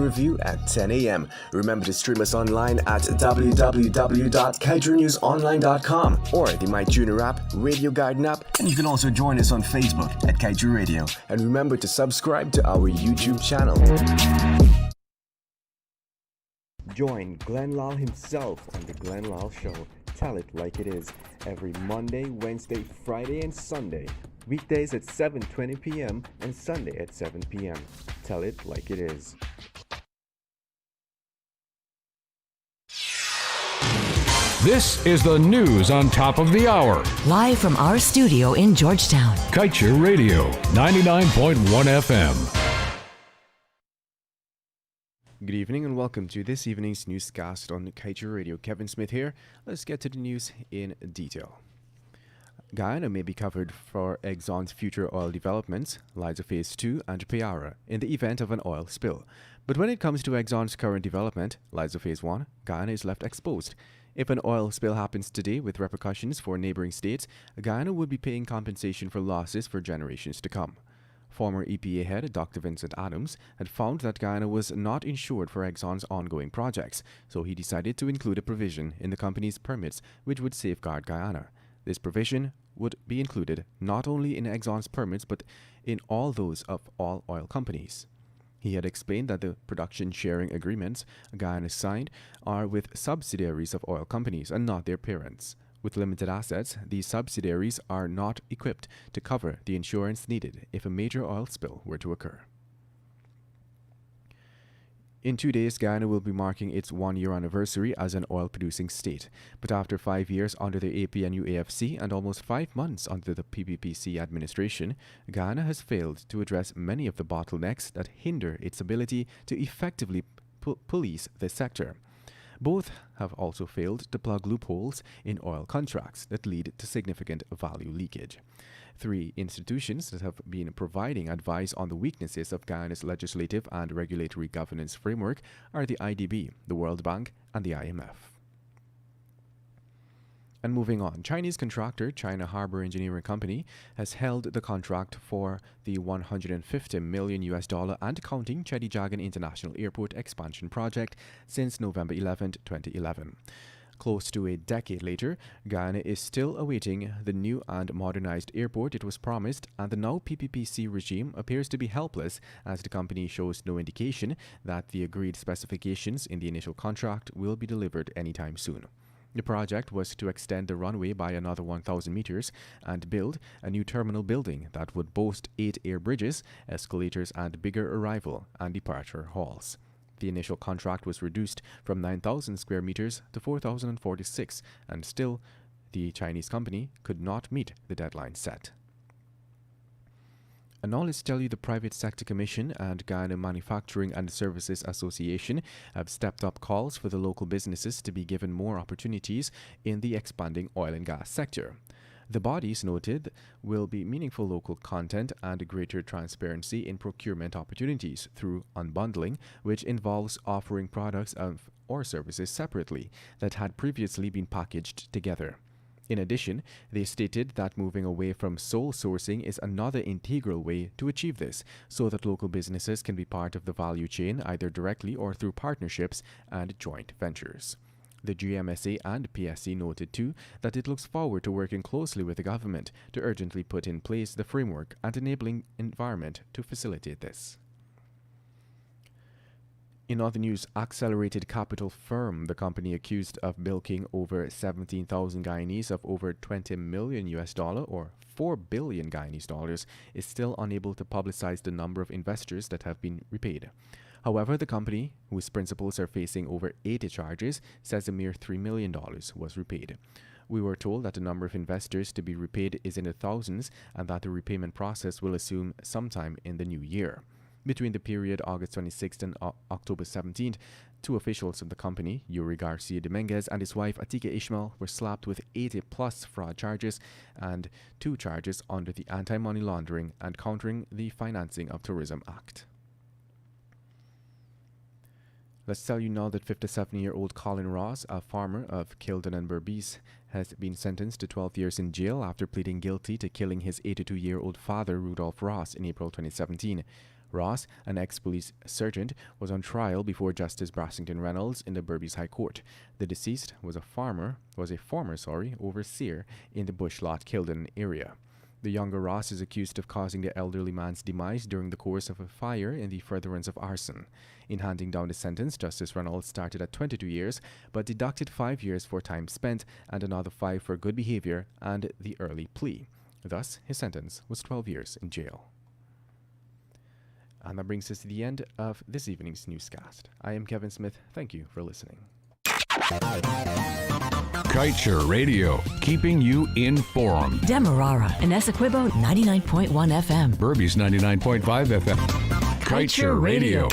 review at 10 a.m. Remember to stream us online at www.kaiternewsonline.com or the MyTuner app, Radio Garden app, and you can also join us on Facebook at Kaieteur Radio. And remember to subscribe to our YouTube channel. Join Glenn Lal himself on The Glenn Lal Show. Tell it like it is. Every Monday, Wednesday, Friday, and Sunday. Weekdays at 7:20 p.m. and Sunday at 7 p.m. Tell it like it is. This is the news on top of the hour. Live from our studio in Georgetown. Kaieteur Radio, 99.1 FM. Good evening and welcome to this evening's newscast on Kaieteur Radio. Kevin Smith here. Let's get to the news in detail. Guyana may be covered for Exxon's future oil developments, Liza Phase 2 and Payara, in the event of an oil spill. But when it comes to Exxon's current development, Liza Phase 1, Guyana is left exposed. If an oil spill happens today with repercussions for neighboring states, Guyana would be paying compensation for losses for generations to come. Former EPA head Dr. Vincent Adams had found that Guyana was not insured for Exxon's ongoing projects, so he decided to include a provision in the company's permits which would safeguard Guyana. This provision would be included not only in Exxon's permits but in all those of all oil companies. He had explained that the production sharing agreements Guyana signed are with subsidiaries of oil companies and not their parents. With limited assets, these subsidiaries are not equipped to cover the insurance needed if a major oil spill were to occur. In 2 days, Guyana will be marking its 1-year anniversary as an oil-producing state. But after 5 years under the APNU-AFC and almost 5 months under the PPPC administration, Guyana has failed to address many of the bottlenecks that hinder its ability to effectively police the sector. Both have also failed to plug loopholes in oil contracts that lead to significant value leakage. 3 institutions that have been providing advice on the weaknesses of Guyana's legislative and regulatory governance framework are the IDB, the World Bank, and the IMF. And moving on, Chinese contractor China Harbor Engineering Company has held the contract for the $150 million and counting Chedijagan International Airport expansion project since November 11, 2011. Close to a decade later, Guyana is still awaiting the new and modernized airport it was promised, and the now PPPC regime appears to be helpless as the company shows no indication that the agreed specifications in the initial contract will be delivered anytime soon. The project was to extend the runway by another 1,000 meters and build a new terminal building that would boast 8 air bridges, escalators, and bigger arrival and departure halls. The initial contract was reduced from 9,000 square meters to 4,046, and still, the Chinese company could not meet the deadline set. And now let's tell you the Private Sector Commission and Guyana Manufacturing and Services Association have stepped up calls for the local businesses to be given more opportunities in the expanding oil and gas sector. The bodies noted will be meaningful local content and greater transparency in procurement opportunities through unbundling, which involves offering products or services separately that had previously been packaged together. In addition, they stated that moving away from sole sourcing is another integral way to achieve this, so that local businesses can be part of the value chain either directly or through partnerships and joint ventures. The GMSA and PSC noted too that it looks forward to working closely with the government to urgently put in place the framework and enabling environment to facilitate this. In other news, Accelerated Capital Firm, the company accused of bilking over 17,000 Guyanese of over $20 million or 4 billion Guyanese dollars, is still unable to publicize the number of investors that have been repaid. However, the company, whose principals are facing over 80 charges, says a mere $3 million was repaid. We were told that the number of investors to be repaid is in the thousands and that the repayment process will assume sometime in the new year. Between the period August 26th and October 17th, 2 officials of the company, Yuri Garcia Dominguez and his wife Atika Ishmael, were slapped with 80-plus fraud charges and 2 charges under the Anti-Money Laundering and Countering the Financing of Tourism Act. Let's tell you now that 57-year-old Colin Ross, a farmer of Kilden and Berbice, has been sentenced to 12 years in jail after pleading guilty to killing his 82-year-old father, Rudolph Ross, in April 2017. Ross, an ex-police sergeant, was on trial before Justice Brassington Reynolds in the Berbice High Court. The deceased was a former overseer in the Bush Lot Kilden area. The younger Ross is accused of causing the elderly man's demise during the course of a fire in the furtherance of arson. In handing down the sentence, Justice Reynolds started at 22 years, but deducted 5 years for time spent and another 5 for good behavior and the early plea. Thus, his sentence was 12 years in jail. And that brings us to the end of this evening's newscast. I am Kevin Smith. Thank you for listening. Kaieteur Radio, keeping you informed. Demerara and Essequibo 99.1 FM. Berbice 99.5 FM. Kaieteur Radio.